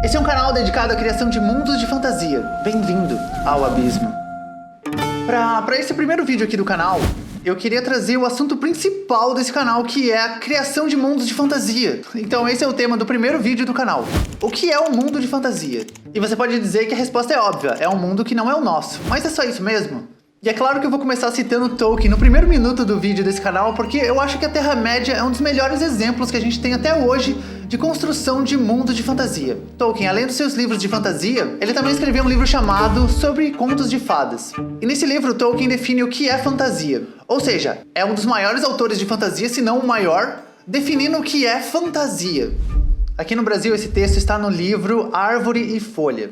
Esse é um canal dedicado à criação de mundos de fantasia. Bem-vindo ao Abismo. Para esse primeiro vídeo aqui do canal, eu queria trazer o assunto principal desse canal, que é a criação de mundos de fantasia. Então esse é o tema do primeiro vídeo do canal. O que é um mundo de fantasia? E você pode dizer que a resposta é óbvia, é um mundo que não é o nosso. Mas é só isso mesmo? E é claro que eu vou começar citando Tolkien no primeiro minuto do vídeo desse canal, porque eu acho que a Terra-média é um dos melhores exemplos que a gente tem até hoje de construção de mundos de fantasia. Tolkien, além dos seus livros de fantasia, ele também escreveu um livro chamado Sobre Contos de Fadas. E nesse livro, Tolkien define o que é fantasia. Ou seja, é um dos maiores autores de fantasia, se não o maior, definindo o que é fantasia. Aqui no Brasil, esse texto está no livro Árvore e Folha.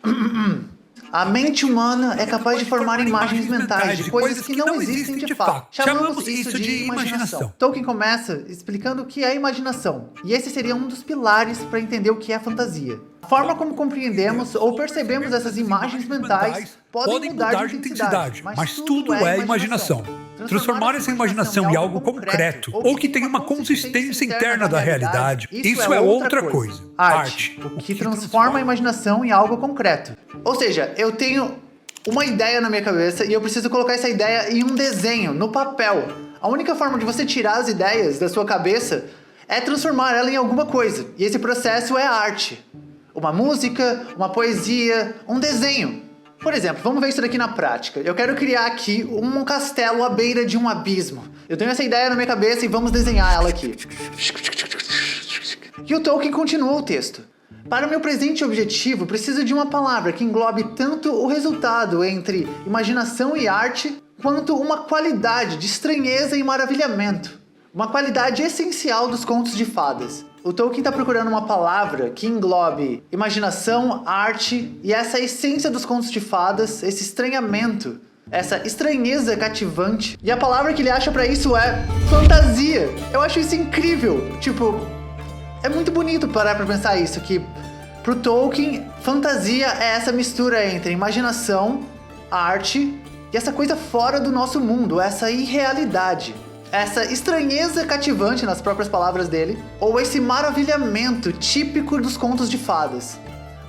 A mente humana é capaz de formar imagens mentais de coisas que não existem de fato. Chamamos isso de imaginação. Tolkien começa explicando o que é imaginação, e esse seria um dos pilares para entender o que é fantasia. A forma como compreendemos ou percebemos essas imagens mentais podem mudar de intensidade, mas tudo é imaginação. Transformar essa imaginação em algo concreto, ou que tenha uma consistência interna da realidade, isso é outra coisa. Arte, o que transforma a imaginação em algo concreto. Ou seja, eu tenho uma ideia na minha cabeça e eu preciso colocar essa ideia em um desenho, no papel. A única forma de você tirar as ideias da sua cabeça é transformar ela em alguma coisa. E esse processo é a arte. Uma música, uma poesia, um desenho. Por exemplo, vamos ver isso daqui na prática. Eu quero criar aqui um castelo à beira de um abismo. Eu tenho essa ideia na minha cabeça e vamos desenhar ela aqui. E o Tolkien continua o texto. Para o meu presente objetivo, preciso de uma palavra que englobe tanto o resultado entre imaginação e arte, quanto uma qualidade de estranheza e maravilhamento. Uma qualidade essencial dos contos de fadas. O Tolkien está procurando uma palavra que englobe imaginação, arte e essa essência dos contos de fadas, esse estranhamento, essa estranheza cativante. E a palavra que ele acha para isso é fantasia. Eu acho isso incrível. Tipo, é muito bonito parar para pensar isso, que pro Tolkien, fantasia é essa mistura entre imaginação, arte e essa coisa fora do nosso mundo, essa irrealidade. Essa estranheza cativante, nas próprias palavras dele, ou esse maravilhamento típico dos contos de fadas.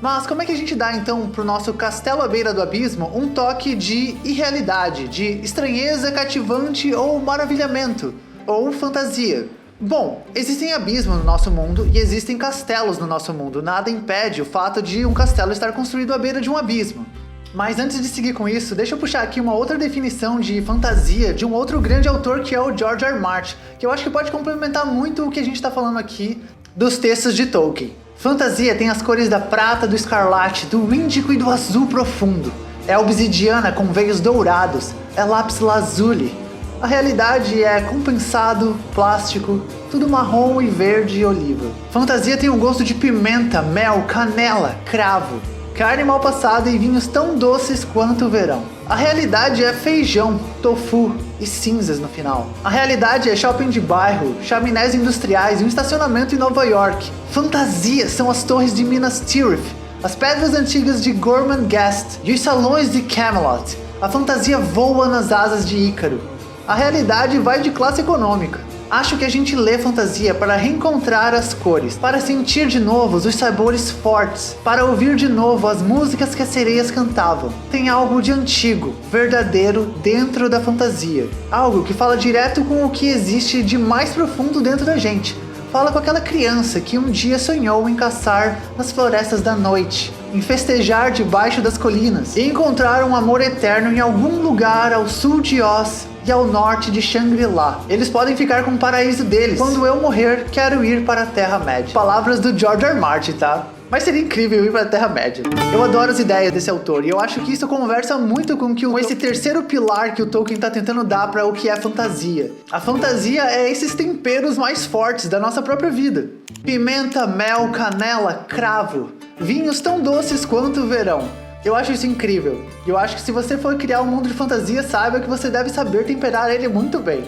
Mas como é que a gente dá então pro nosso castelo à beira do abismo um toque de irrealidade, de estranheza cativante ou maravilhamento, ou fantasia? Bom, existem abismos no nosso mundo e existem castelos no nosso mundo. Nada impede o fato de um castelo estar construído à beira de um abismo. Mas antes de seguir com isso, deixa eu puxar aqui uma outra definição de fantasia de um outro grande autor, que é o George R. R. Martin, que eu acho que pode complementar muito o que a gente está falando aqui dos textos de Tolkien. Fantasia tem as cores da prata, do escarlate, do índico e do azul profundo. É obsidiana com veios dourados, é lápis lazuli. A realidade é compensado, plástico, tudo marrom e verde e oliva. Fantasia tem o gosto de pimenta, mel, canela, cravo. Carne mal passada e vinhos tão doces quanto o verão. A realidade é feijão, tofu e cinzas no final. A realidade é shopping de bairro, chaminés industriais e um estacionamento em Nova York. Fantasia são as torres de Minas Tirith, as pedras antigas de Gormenghast e os salões de Camelot. A fantasia voa nas asas de Ícaro. A realidade vai de classe econômica. Acho que a gente lê fantasia para reencontrar as cores, para sentir de novo os sabores fortes, para ouvir de novo as músicas que as sereias cantavam. Tem algo de antigo, verdadeiro dentro da fantasia. Algo que fala direto com o que existe de mais profundo dentro da gente. Fala com aquela criança que um dia sonhou em caçar nas florestas da noite, em festejar debaixo das colinas e encontrar um amor eterno em algum lugar ao sul de Oz e ao norte de Shangri-La. Eles podem ficar com o paraíso deles. Quando eu morrer, quero ir para a Terra-média. Palavras do George R. R. Martin, tá? Mas seria incrível ir para a Terra-média. Eu adoro as ideias desse autor e eu acho que isso conversa muito com esse terceiro pilar que o Tolkien está tentando dar para o que é fantasia. A fantasia é esses temperos mais fortes da nossa própria vida. Pimenta, mel, canela, cravo. Vinhos tão doces quanto o verão. Eu acho isso incrível. Eu acho que se você for criar um mundo de fantasia, saiba que você deve saber temperar ele muito bem.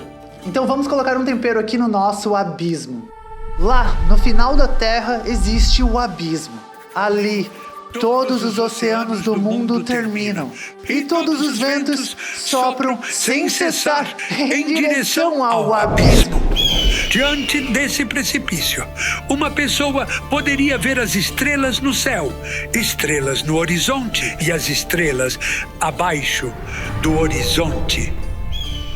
Então vamos colocar um tempero aqui no nosso abismo. Lá, no final da Terra, existe o abismo. Ali, todos os oceanos do mundo terminam. E todos os ventos sopram sem cessar em direção ao abismo. Diante desse precipício, uma pessoa poderia ver as estrelas no céu, estrelas no horizonte e as estrelas abaixo do horizonte.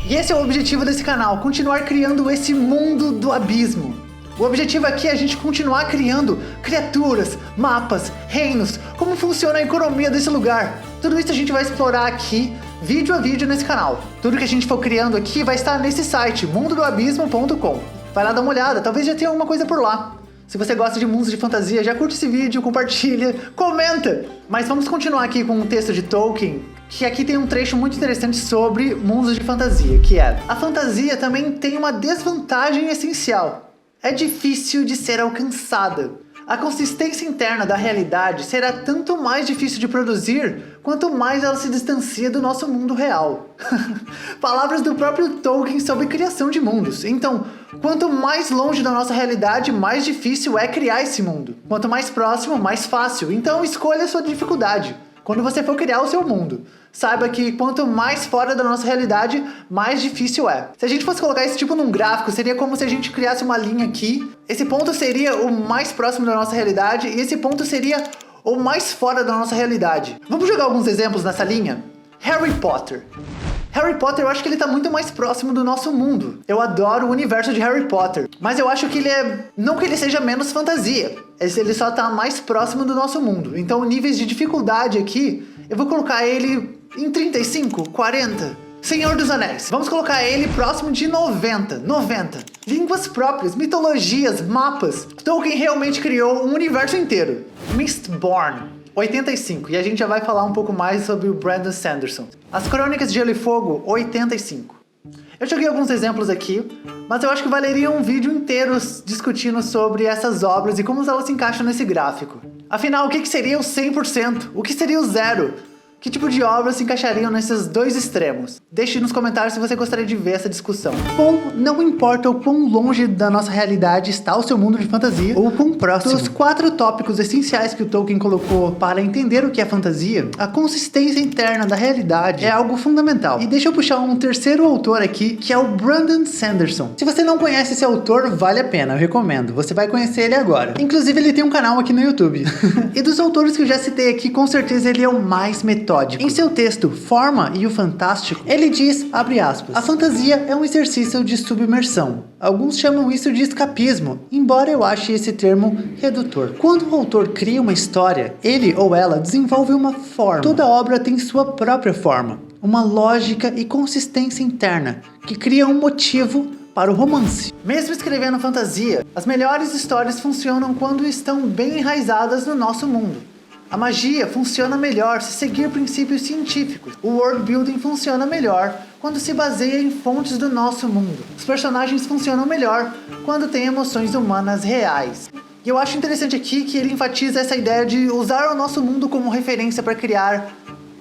E esse é o objetivo desse canal, continuar criando esse mundo do abismo. O objetivo aqui é a gente continuar criando criaturas, mapas, reinos, como funciona a economia desse lugar. Tudo isso a gente vai explorar aqui, vídeo a vídeo nesse canal. Tudo que a gente for criando aqui vai estar nesse site, mundodoabismo.com. Vai lá dar uma olhada, talvez já tenha alguma coisa por lá. Se você gosta de mundos de fantasia, já curte esse vídeo, compartilha, comenta! Mas vamos continuar aqui com um texto de Tolkien, que aqui tem um trecho muito interessante sobre mundos de fantasia, que é: a fantasia também tem uma desvantagem essencial. É difícil de ser alcançada. A consistência interna da realidade será tanto mais difícil de produzir, quanto mais ela se distancia do nosso mundo real. Palavras do próprio Tolkien sobre criação de mundos. Então, quanto mais longe da nossa realidade, mais difícil é criar esse mundo. Quanto mais próximo, mais fácil. Então, escolha a sua dificuldade quando você for criar o seu mundo. Saiba que quanto mais fora da nossa realidade, mais difícil é. Se a gente fosse colocar isso tipo num gráfico, seria como se a gente criasse uma linha aqui. Esse ponto seria o mais próximo da nossa realidade e esse ponto seria o mais fora da nossa realidade. Vamos jogar alguns exemplos nessa linha? Harry Potter. Harry Potter, eu acho que ele tá muito mais próximo do nosso mundo. Eu adoro o universo de Harry Potter, mas eu acho que ele é... não que ele seja menos fantasia, ele só tá mais próximo do nosso mundo. Então, níveis de dificuldade aqui, eu vou colocar ele em 35, 40. Senhor dos Anéis, vamos colocar ele próximo de 90. Línguas próprias, mitologias, mapas. Tolkien realmente criou um universo inteiro. Mistborn, 85. E a gente já vai falar um pouco mais sobre o Brandon Sanderson. As Crônicas de Gelo e Fogo, 85. Eu joguei alguns exemplos aqui, mas eu acho que valeria um vídeo inteiro discutindo sobre essas obras e como elas se encaixam nesse gráfico. Afinal, o que seria o 100%? O que seria o zero? Que tipo de obras se encaixariam nesses dois extremos? Deixe nos comentários se você gostaria de ver essa discussão. Bom, não importa o quão longe da nossa realidade está o seu mundo de fantasia, ou quão próximo. Dos 4 tópicos essenciais que o Tolkien colocou para entender o que é fantasia, a consistência interna da realidade é algo fundamental. E deixa eu puxar um terceiro autor aqui, que é o Brandon Sanderson. Se você não conhece esse autor, vale a pena, eu recomendo. Você vai conhecer ele agora. Inclusive, ele tem um canal aqui no YouTube. E dos autores que eu já citei aqui, com certeza ele é o mais metódico. Em seu texto, Forma e o Fantástico, ele diz, abre aspas, a fantasia é um exercício de submersão. Alguns chamam isso de escapismo, embora eu ache esse termo redutor. Quando o autor cria uma história, ele ou ela desenvolve uma forma. Toda obra tem sua própria forma, uma lógica e consistência interna, que cria um motivo para o romance. Mesmo escrevendo fantasia, as melhores histórias funcionam quando estão bem enraizadas no nosso mundo. A magia funciona melhor se seguir princípios científicos. O world building funciona melhor quando se baseia em fontes do nosso mundo. Os personagens funcionam melhor quando têm emoções humanas reais. E eu acho interessante aqui que ele enfatiza essa ideia de usar o nosso mundo como referência para criar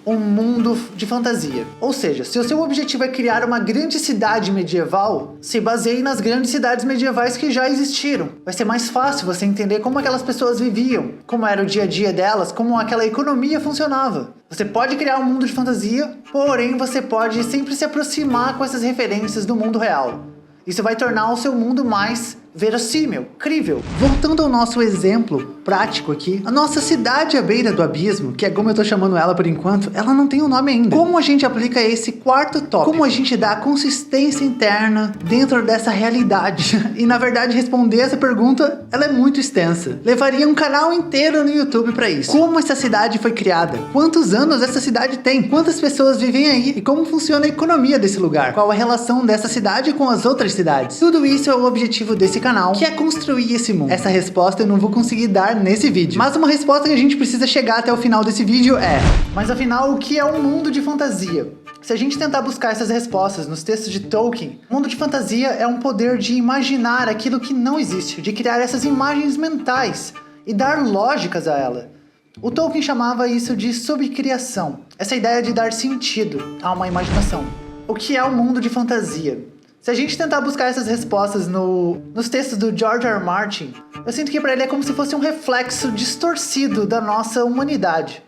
um mundo de fantasia. Ou seja, se o seu objetivo é criar uma grande cidade medieval, se baseie nas grandes cidades medievais que já existiram. Vai ser mais fácil você entender como aquelas pessoas viviam, como era o dia a dia delas, como aquela economia funcionava. Você pode criar um mundo de fantasia, porém você pode sempre se aproximar com essas referências do mundo real. Isso vai tornar o seu mundo mais verossímil, crível. Voltando ao nosso exemplo prático aqui, a nossa cidade à beira do abismo, que é como eu tô chamando ela por enquanto, ela não tem um nome ainda. Como a gente aplica esse quarto tópico? Como a gente dá consistência interna dentro dessa realidade? E na verdade responder essa pergunta, ela é muito extensa. Levaria um canal inteiro no YouTube para isso. Como essa cidade foi criada? Quantos anos essa cidade tem? Quantas pessoas vivem aí? E como funciona a economia desse lugar? Qual a relação dessa cidade com as outras cidades? Tudo isso é o objetivo desse canal, que é construir esse mundo. Essa resposta eu não vou conseguir dar nesse vídeo, mas uma resposta que a gente precisa chegar até o final desse vídeo é: mas afinal, o que é um mundo de fantasia? Se a gente tentar buscar essas respostas nos textos de Tolkien, o mundo de fantasia é um poder de imaginar aquilo que não existe, de criar essas imagens mentais e dar lógicas a ela. O Tolkien chamava isso de subcriação, essa ideia de dar sentido a uma imaginação. O que é um mundo de fantasia? Se a gente tentar buscar essas respostas nos textos do George R. R. Martin, eu sinto que para ele é como se fosse um reflexo distorcido da nossa humanidade.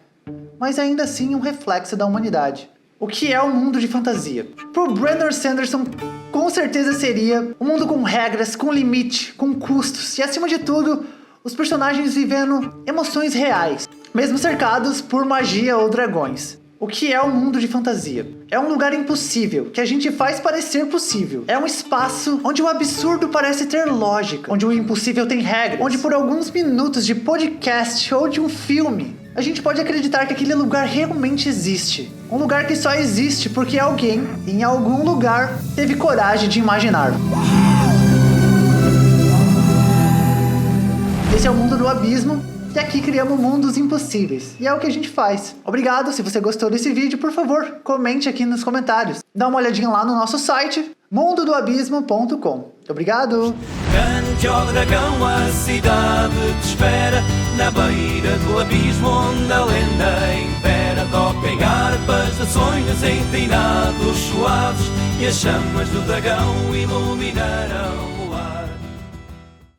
Mas ainda assim um reflexo da humanidade. O que é o mundo de fantasia? Para o Brandon Sanderson, com certeza seria um mundo com regras, com limite, com custos e, acima de tudo, os personagens vivendo emoções reais, mesmo cercados por magia ou dragões. O que é um mundo de fantasia? É um lugar impossível, que a gente faz parecer possível. É um espaço onde o absurdo parece ter lógica, onde o impossível tem regras, onde por alguns minutos de podcast ou de um filme, a gente pode acreditar que aquele lugar realmente existe. Um lugar que só existe porque alguém, em algum lugar, teve coragem de imaginar. Esse é o mundo do abismo. E aqui criamos mundos impossíveis. E é o que a gente faz. Obrigado, se você gostou desse vídeo, por favor, comente aqui nos comentários. Dá uma olhadinha lá no nosso site, mundodoabismo.com. Obrigado! Cante ao dragão, a cidade te espera, na beira do abismo onde a lenda impera. Toquem harpas de sonhos em treinados suaves, e as chamas do dragão iluminarão